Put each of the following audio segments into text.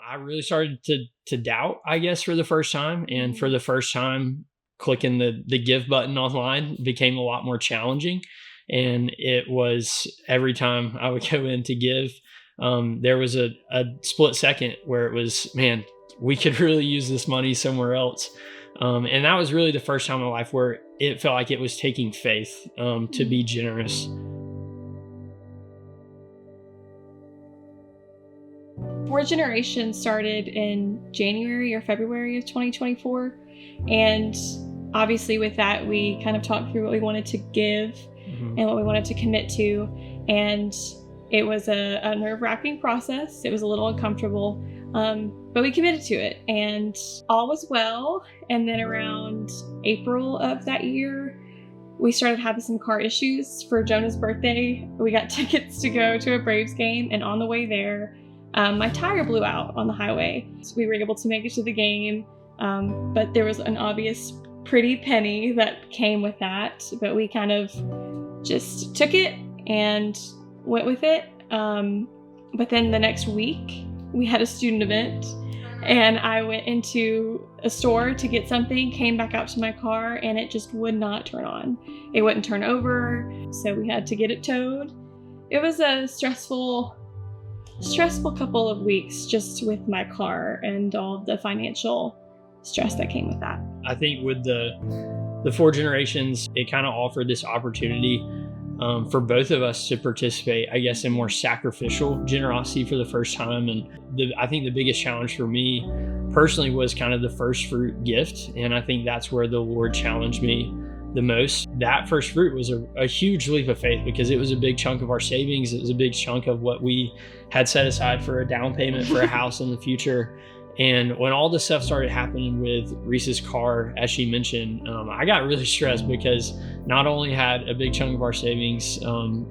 I really started to doubt, I guess, for the first time, and for the first time, clicking the give button online became a lot more challenging. And it was every time I would go in to give, there was a split second where it was, man, we could really use this money somewhere else. And that was really the first time in my life where it felt like it was taking faith to be generous. Fourth Generation started in January or February of 2024. And obviously with that, we kind of talked through what we wanted to give and what we wanted to commit to. And it was a nerve-wracking process. It was a little uncomfortable, but we committed to it and all was well. And then around April of that year, we started having some car issues for Jonah's birthday. We got tickets to go to a Braves game, and on the way there, my tire blew out on the highway. So we were able to make it to the game, but there was an obvious pretty penny that came with that. But we kind of just took it and went with it. But then the next week, we had a student event, and I went into a store to get something, came back out to my car, and it just would not turn on. It wouldn't turn over, so we had to get it towed. It was a stressful couple of weeks just with my car and all the financial stress that came with that. I think with the Four Generations, it kind of offered this opportunity for both of us to participate, I guess, in more sacrificial generosity for the first time. And I think the biggest challenge for me personally was kind of the first fruit gift. And I think that's where the Lord challenged me the most. That first fruit was a huge leap of faith, because it was a big chunk of our savings. It was a big chunk of what we had set aside for a down payment for a house in the future. And when all this stuff started happening with Reese's car, as she mentioned, I got really stressed, because not only had a big chunk of our savings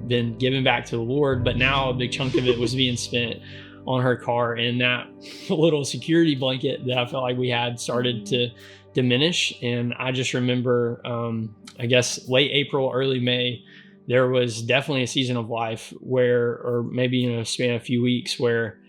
been given back to the Lord, but now a big chunk of it was being spent on her car. And that little security blanket that I felt like we had started to diminish. And I just remember, I guess late April, early May, there was definitely a season of life where, or maybe in a span of a few weeks, where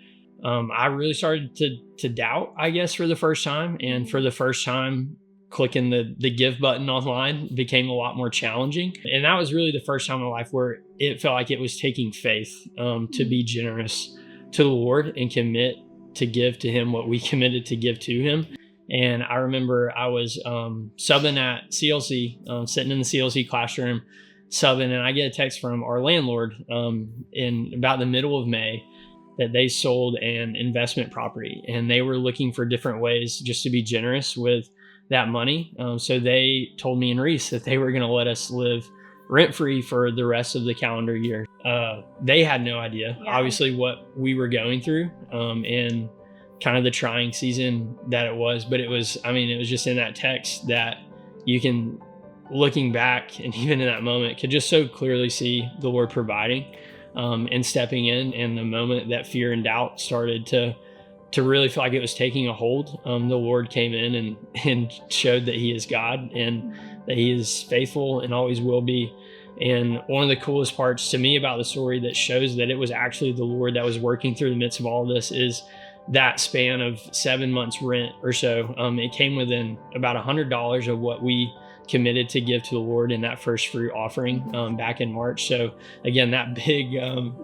I really started to doubt, I guess, for the first time. And for the first time, clicking the give button online became a lot more challenging. And that was really the first time in my life where it felt like it was taking faith to be generous to the Lord and commit to give to Him what we committed to give to Him. And I remember I was subbing at CLC, sitting in the CLC classroom, subbing, and I get a text from our landlord in about the middle of May that they sold an investment property, and they were looking for different ways just to be generous with that money. So they told me and Reese that they were going to let us live rent-free for the rest of the calendar year. They had no idea, obviously, what we were going through and kind of the trying season that it was. But it was just in that text that you can, looking back, and even in that moment, could just so clearly see the Lord providing and stepping in. And the moment that fear and doubt started to really feel like it was taking a hold, the Lord came in and showed that He is God and that He is faithful and always will be. And one of the coolest parts to me about the story that shows that it was actually the Lord that was working through the midst of all of this is that span of 7 months rent or so. It came within about $100 of what we committed to give to the Lord in that first fruit offering back in March. So again, that big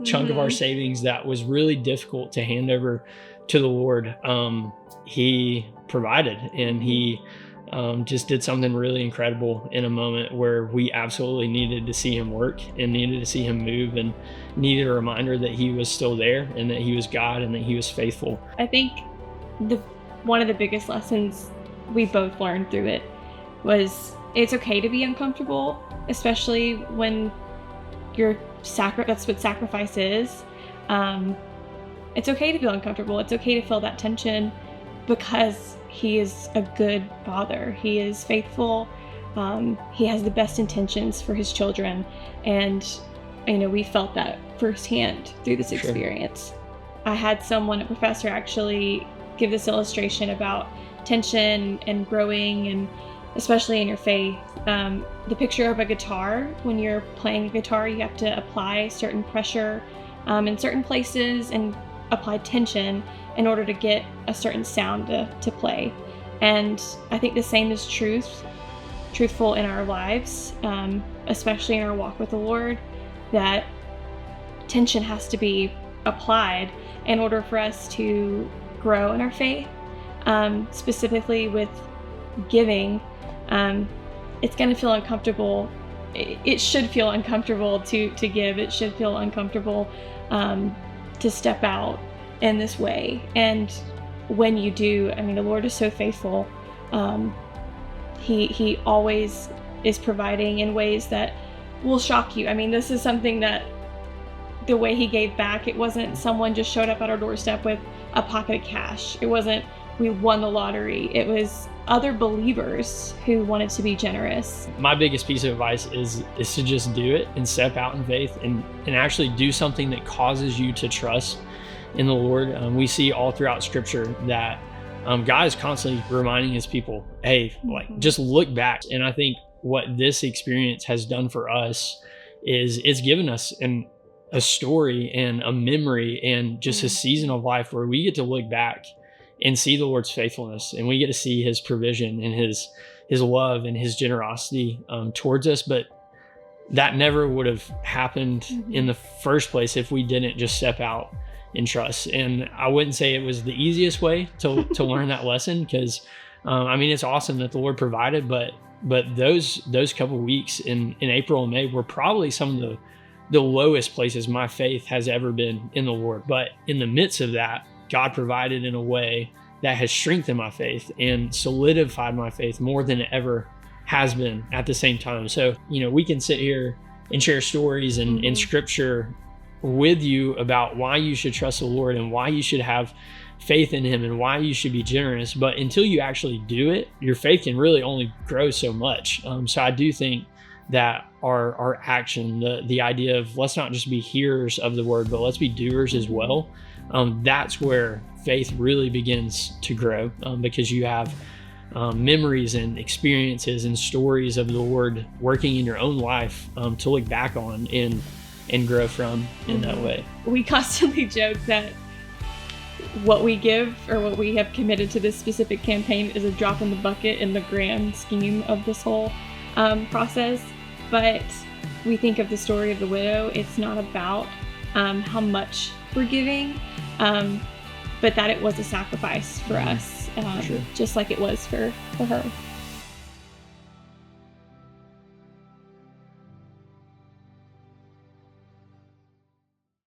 chunk of our savings that was really difficult to hand over to the Lord, He provided, and He just did something really incredible in a moment where we absolutely needed to see Him work and needed to see Him move and needed a reminder that He was still there and that He was God and that He was faithful. I think one of the biggest lessons we both learned through it was it's okay to be uncomfortable, especially when that's what sacrifice is. It's okay to feel uncomfortable. It's okay to feel that tension, because He is a good Father. He is faithful. He has the best intentions for His children. And, we felt that firsthand through this experience. I had a professor actually give this illustration about tension and growing, and especially in your faith. The picture of a guitar, when you're playing a guitar, you have to apply certain pressure in certain places and apply tension in order to get a certain sound to play. And I think the same is truthful in our lives, especially in our walk with the Lord, that tension has to be applied in order for us to grow in our faith. Specifically with giving, it's going to feel uncomfortable. It should feel uncomfortable to give. It should feel uncomfortable to step out in this way. And when you do, I mean, the Lord is so faithful. He always is providing in ways that will shock you. I mean, this is something that the way he gave back, it wasn't someone just showed up at our doorstep with a pocket of cash. It wasn't we won the lottery. It was other believers who wanted to be generous. My biggest piece of advice is to just do it and step out in faith and actually do something that causes you to trust in the Lord. We see all throughout Scripture that God is constantly reminding his people, hey, like just look back. And I think what this experience has done for us is it's given us a story and a memory and just a season of life where we get to look back and see the Lord's faithfulness, and we get to see his provision and his love and his generosity towards us. But that never would have happened in the first place if we didn't just step out and trust. And I wouldn't say it was the easiest way to learn that lesson, because I mean, it's awesome that the Lord provided, but those couple of weeks in April and May were probably some of the lowest places my faith has ever been in the Lord. But in the midst of that, God provided in a way that has strengthened my faith and solidified my faith more than it ever has been at the same time. So, we can sit here and share stories and scripture with you about why you should trust the Lord and why you should have faith in him and why you should be generous. But until you actually do it, your faith can really only grow so much. So I do think that our action, the idea of let's not just be hearers of the word, but let's be doers as well. That's where faith really begins to grow, because you have memories and experiences and stories of the Lord working in your own life to look back on and grow from in that way. We constantly joke that what we give or what we have committed to this specific campaign is a drop in the bucket in the grand scheme of this whole process. But we think of the story of the widow. It's not about how much we're giving, but that it was a sacrifice for us, just like it was for her.